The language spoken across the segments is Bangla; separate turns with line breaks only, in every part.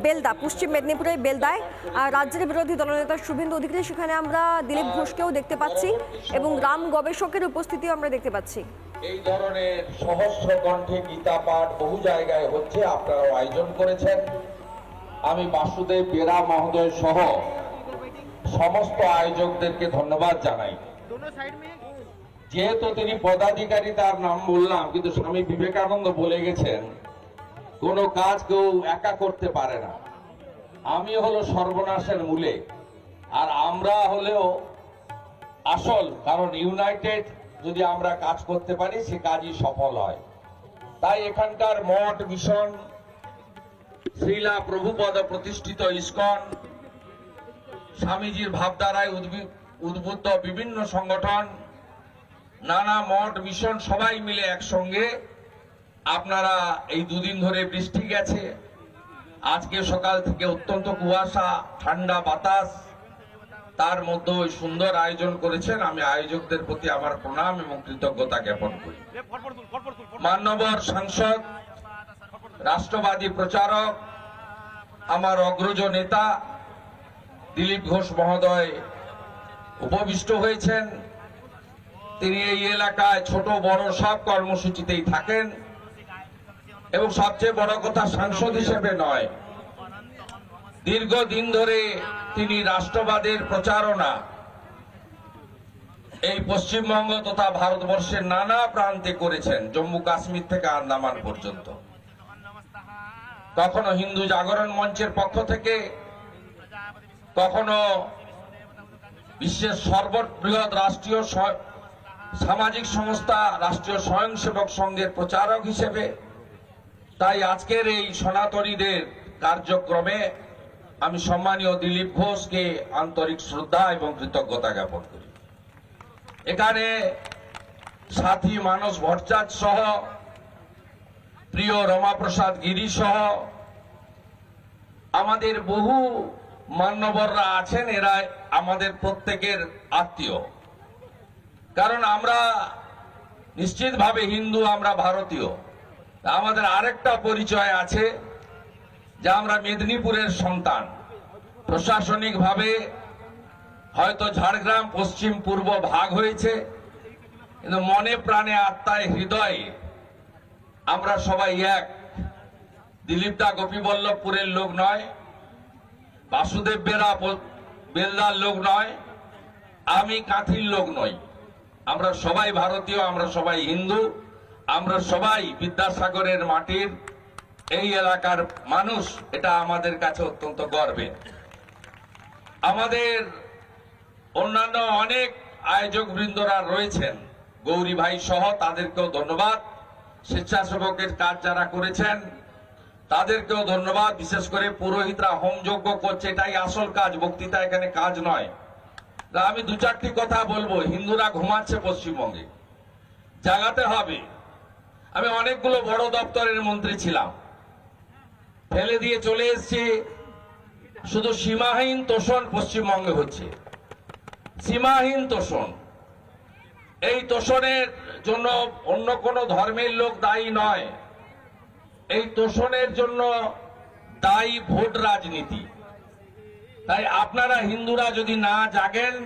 বেলদা, পশ্চিম মেদিনীপুরের বেলদায় রাজ্যের বিরোধী দলনেতা শুভেন্দু অধিকারী, সেখানে আমরা দিলীপ ঘোষকেও দেখতে পাচ্ছি এবং গ্রাম গবেষকের উপস্থিতিও আমরা দেখতে পাচ্ছি।
এই ধরনের সহস্র কণ্ঠে গীতা পাঠ বহু জায়গায় হচ্ছে, আপনারাও আয়োজন করেছেন। আমি বাসুদেব বেরা মহোদয় সহ সমস্ত আয়োজকদেরকে ধন্যবাদ জানাই। যেহেতু তিনি পদাধিকারী, তার নাম বললাম, কিন্তু স্বামী বিবেকানন্দ বলে গেছেন কোনো কাজ কেউ একা করতে পারে না। আমি হলো সর্বনাশের মূলে, আর আমরা হলেও আসল, কারণ ইউনাইটেড যদি আমরা কাজ করতে পারি সে কাজই সফল হয়। তাই এখানকার মঠ, মিশন, শ্রীলা প্রভুপদ প্রতিষ্ঠিত ইস্কন, স্বামীজির ভাবধারায় উদ্বুদ্ধ বিভিন্ন সংগঠন, নানা মঠ, মিশন সবাই মিলে একসঙ্গে আপনারা এই দুদিন ধরে বৃষ্টি গেছে, আজকে সকাল থেকে অত্যন্ত কুয়াশা, ঠান্ডা বাতাস, তার মধ্যে ওই সুন্দর আয়োজন করেছেন। আমি আয়োজকদের প্রতি আমার প্রণাম এবং কৃতজ্ঞতা জ্ঞাপন করি। মান্যবর সাংসদ, রাষ্ট্রবাদী প্রচারক, আমার অগ্রজ নেতা দিলীপ ঘোষ মহোদয় উপবিষ্ট হয়েছেন। তিনি এই এলাকায় ছোট বড় সব কর্মসূচিতেই থাকেন এবং সবচেয়ে বড় কথা, সাংসদ হিসেবে নয়, দীর্ঘদিন ধরে তিনি রাষ্ট্রবাদের প্রচারণা এই পশ্চিমবঙ্গ তথা ভারতবর্ষের নানা প্রান্তে করেছেন, জম্মু কাশ্মীর থেকে আন্দামান পর্যন্ত। কখনো হিন্দু জাগরণ মঞ্চের পক্ষ থেকে, কখনো বিশ্বের সর্ববৃহৎ রাষ্ট্রীয় সামাজিক সংস্থা রাষ্ট্রীয় স্বয়ংসেবক সংঘের প্রচারক হিসেবে। তাই আজকের এই সনাতনীদের কার্যক্রমে আমি সম্মানীয় দিলীপ ঘোষকে আন্তরিক শ্রদ্ধা এবং কৃতজ্ঞতা জ্ঞাপন করি। এখানে সাথী মানস ভট্টাচার্য সহ, প্রিয় রমাপ্রসাদ গিরি সহ আমাদের বহু মান্যবররা আছেন। এরা আমাদের প্রত্যেকের আত্মীয়, কারণ আমরা নিশ্চিতভাবে হিন্দু, আমরা ভারতীয়। আমাদের আরেকটা পরিচয় আছে যে আমরা মেদিনীপুরের সন্তান। প্রশাসনিকভাবে হয়তো ঝাড়গ্রাম পশ্চিম পূর্ব ভাগ হয়েছে, কিন্তু মনে প্রাণে আত্মায় হৃদয়ে আমরা সবাই এক। দিলীপদা গোপীবল্লভপুরের লোক নয়, বাসুদেব বেরা বেলদার লোক নয়, আমি কাঁথির লোক নই। আমরা সবাই ভারতীয়, আমরা সবাই হিন্দু, আমরা সবাই বিদ্যাসাগরের মাটির এই এলাকার মানুষ। এটা আমাদের কাছে অত্যন্ত গর্বের। আমাদের অন্যান্য অনেক আয়োজক বৃন্দরা রয়েছেন, গৌরী ভাই সহ, তাদেরকেও ধন্যবাদ। স্বেচ্ছাসেবকের কাজ যারা করেছেন তাদেরকেও ধন্যবাদ। বিশেষ করে পুরোহিতরা হোমযজ্ঞ করছে, এটাই আসল কাজ, বক্তৃতা এখানে কাজ নয়। আমি দু চারটি কথা বলবো। হিন্দুরা ঘুমাচ্ছে পশ্চিমবঙ্গে, জাগাতে হবে। আমি অনেকগুলো বড় দপ্তরের মন্ত্রী ছিলাম, ফেলে দিয়ে চলে এসেছি। শুধু সীমাহীন তোষণ পশ্চিমবঙ্গে হচ্ছে, সীমাহীন তোষণ। এই তোষণের জন্য অন্য কোনো ধর্মের লোক দায়ী নয়, এই তোষণের জন্য দায়ী ভোট রাজনীতি। তাই আপনারা হিন্দুরা যদি না জাগেন,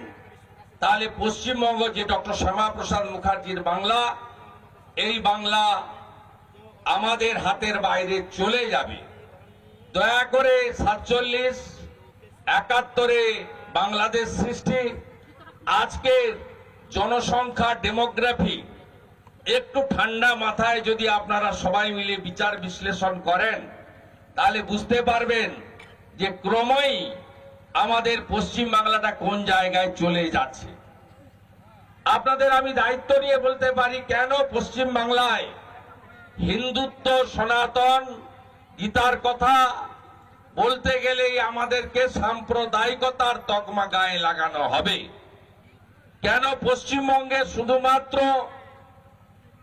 তাহলে পশ্চিমবঙ্গ যে ডক্টর শ্যামাপ্রসাদ মুখার্জির বাংলা, এই বাংলা আমাদের হাতের বাইরে চলে যাবে। দয়া করে 47, 71-এ বাংলাদেশ সৃষ্টি, আজকের জনসংখ্যা, ডেমোগ্রাফি একটু ঠান্ডা মাথায় যদি আপনারা সবাই মিলে বিচার বিশ্লেষণ করেন, তাহলে বুঝতে পারবেন যে ক্রমেই আমাদের পশ্চিম বাংলাটা কোন জায়গায় চলে যাচ্ছে। আপনাদের আমি দায়িত্ব নিয়ে বলতে পারি, কেন পশ্চিম বাংলায় হিন্দুত্ব, সনাতন, গীতার কথা বলতে গেলেই আমাদেরকে সাম্প্রদায়িকতার তকমা গায়ে লাগানো হবে। কেন পশ্চিমবঙ্গে শুধুমাত্র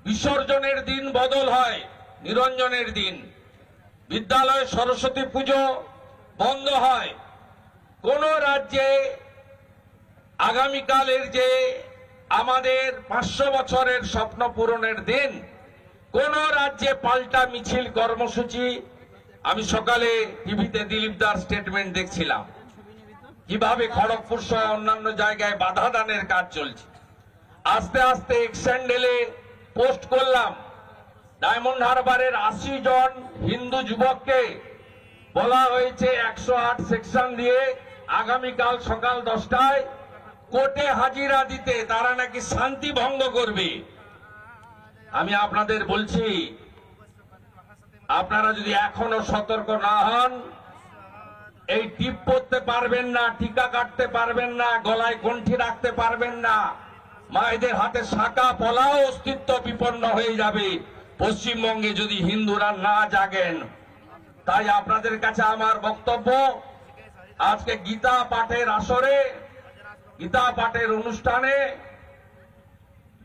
বিসর্জনের দিন বদল হয়, নিরঞ্জনের দিন, বিদ্যালয়ে সরস্বতী পুজো বন্ধ হয়। কোন রাজ্যে আগামীকালের যে আমাদের 500 বছরের স্বপ্ন পূরণের দিন, কোন রাজ্যে পাল্টা মিছিল কর্মসূচি আমি সকালে টিভিতে দিলীপ দার স্টেটমেন্ট দেখছিলাম কিভাবে খড়গপুর সহ অন্যান্য জায়গায় বাধা দানের কাজ চলছে। আস্তে আস্তে এক্সেন্ডেলে পোস্ট করলাম, ডায়মন্ড হারবারের 80 জন হিন্দু যুবককে বলা হয়েছে 108 সেকশন দিয়ে আগামীকাল সকাল 10টায় কোর্টে হাজিরা দিতে, তারা নাকি শান্তি ভঙ্গ করবে। আমি আপনাদের বলছি, আপনারা যদি এখনো সতর্ক না হন, এই টিপ পরতে পারবেন না, টিকা কাটতে পারবেন না, গলায় গণ্ঠি রাখতে পারবেন না, মায়েদের হাতে শাঁখা পলাও অস্তিত্ব বিপন্ন হয়ে যাবে পশ্চিমবঙ্গে যদি হিন্দুরা না জাগেন। তাই আপনাদের কাছে আমার বক্তব্য, আজকে গীতা পাঠের আসরে, গীতা পাঠের অনুষ্ঠানে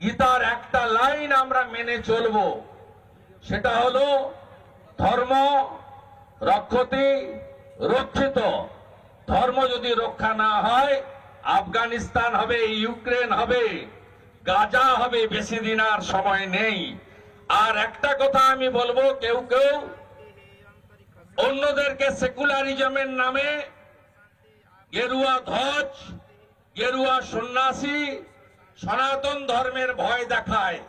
গীতার একটা লাইন আমরা মেনে চলব, সেটা হলো ধর্ম রক্ষতি রক্ষিত। ধর্ম যদি রক্ষা না হয়, আফগানিস্তান হবে, ইউক্রেন হবে, গাজা হবে, বেশি দিন আর সময় নেই। আর একটা কথা আমি বলবো, কেউ কেউ অন্যদেরকে সেকুলারিজমের নামে গেরুয়া ধ্বজ, গেরুয়া সন্ন্যাসী, সনাতন ধর্মের ভয় দেখায়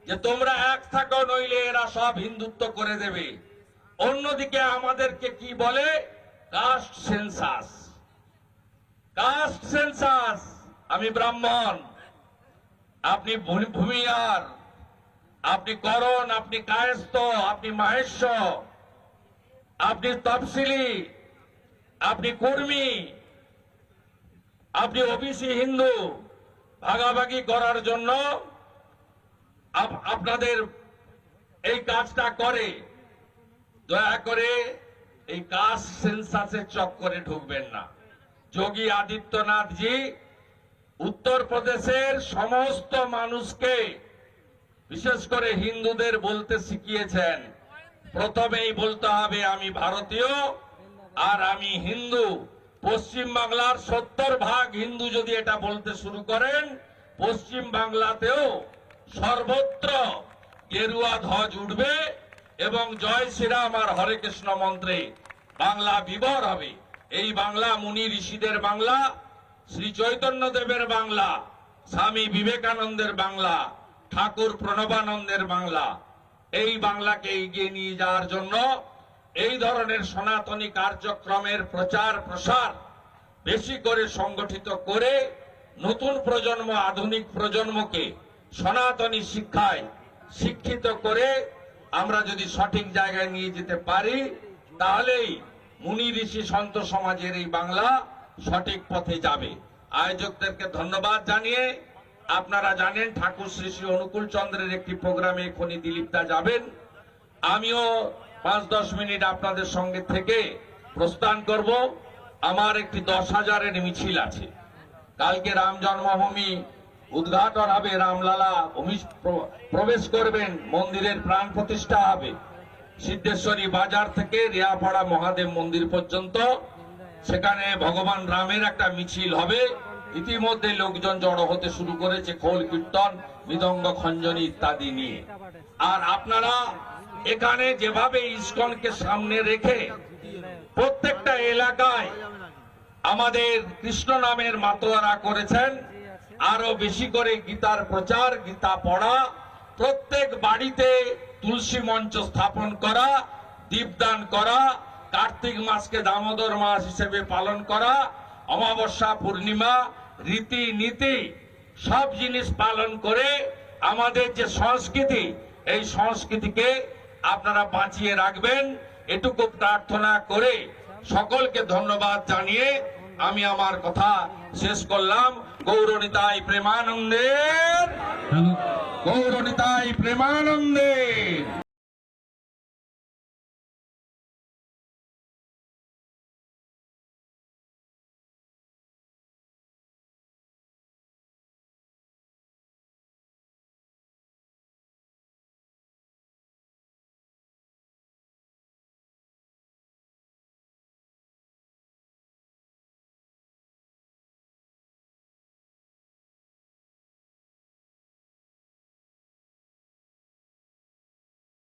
যে তোমরা এক থাকো, নইলে এরা সব হিন্দুত্ব করে দেবে। অন্যদিকে আমাদেরকে কি বলে? Caste census. Caste census. আমি ব্রাহ্মণ, আপনি ভূমিয়ার, আপনি করণ, আপনি কায়স্থ, আপনি মাহেশ্ব, আপনি তফসিলি, আপনি কর্মী, আপনি ওবিসি হিন্দু। ভাগাভাগি করার জন্য আপনাদের এই কাজটা করে। দয়া করে এই কাস্ট সেন্সাসের চক্করে ঢুকবেন না। যোগী আদিত্যনাথজি উত্তরপ্রদেশের সমস্ত মানুষকে, বিশেষ করে হিন্দুদের বলতে শিখিয়েছেন, প্রথমেই বলতে হবে আমি ভারতীয় আর আমি হিন্দু। পশ্চিম বাংলার 70% হিন্দু যদি এটা বলতে শুরু করেন, পশ্চিম বাংলাতেও সর্বত্র গেরুয়া ধ্বজ উঠবে এবং জয় শ্রীরাম আর হরে কৃষ্ণ মন্ত্রে বাংলা বিভোর হবে। এই বাংলা মুনি ঋষিদের বাংলা, শ্রী চৈতন্য দেবের বাংলা, স্বামী বিবেকানন্দের বাংলা, ঠাকুর প্রণবানন্দের বাংলা। এই বাংলাকে এগিয়ে নিয়ে যাওয়ার জন্য এই ধরনের সনাতনী কার্যক্রমের প্রচার প্রসার বেশি করে সংগঠিত করে নতুন প্রজন্ম, আধুনিক প্রজন্মকে সনাতনী শিক্ষায় শিক্ষিত করে আমরা যদি সঠিক জায়গায় নিয়ে যেতে পারি, তাহলেই মুনি ঋষি সন্ত সমাজের এই বাংলা সঠিক পথে যাবে। আয়োজকদেরকে ধন্যবাদ জানিয়ে, আপনারা জানেন ঠাকুর শ্রী শ্রী অনুকূল চন্দ্রের একটি প্রোগ্রামে এখনই দিলীপদা যাবেন। আমিও 5-10 মিনিট আপনাদের সঙ্গে থেকে প্রস্থান করব। আমার একটি 10,000-এর মিছিল আছে। কালকে রাম জন্মভূমি উদ্ঘাটন হবে, রামলালা প্রবেশ করবেন, মন্দিরের প্রাণ প্রতিষ্ঠা হবে। সিদ্ধেশ্বরী বাজার থেকে রিয়াপাড়া মহাদেব মন্দির পর্যন্ত সেখানে ভগবান রামের একটা মিছিল হবে। ইতিমধ্যে লোকজন জড়ো হতে শুরু করেছে, খোল কীর্তন, মৃদঙ্গ, খঞ্জনি ইত্যাদি নিয়ে। আর আপনারা এখানে যেভাবে ইস্কনকে সামনে রেখে প্রত্যেকটা এলাকায় আমাদের কৃষ্ণ নামের মাতোয়ারা করেছেন, আরো বেশি করে গীতার প্রচার, গীতা পড়া, প্রত্যেক বাড়িতে তুলসী মঞ্চ স্থাপন করা, দীপদান করা, কার্তিক মাসকে দামোদর মাস হিসেবে পালন করা, অমাবস্যা, পূর্ণিমা, রীতি নীতি সব জিনিস পালন করে আমাদের যে সংস্কৃতি, এই সংস্কৃতিকে আপনারা বাঁচিয়ে রাখবেন, এটুকু প্রার্থনা করে সকলকে ধন্যবাদ জানিয়ে আমি আমার কথা শেষ করলাম। গৌরনিতাই প্রেমানন্দে, গৌরনিতাই প্রেমানন্দে।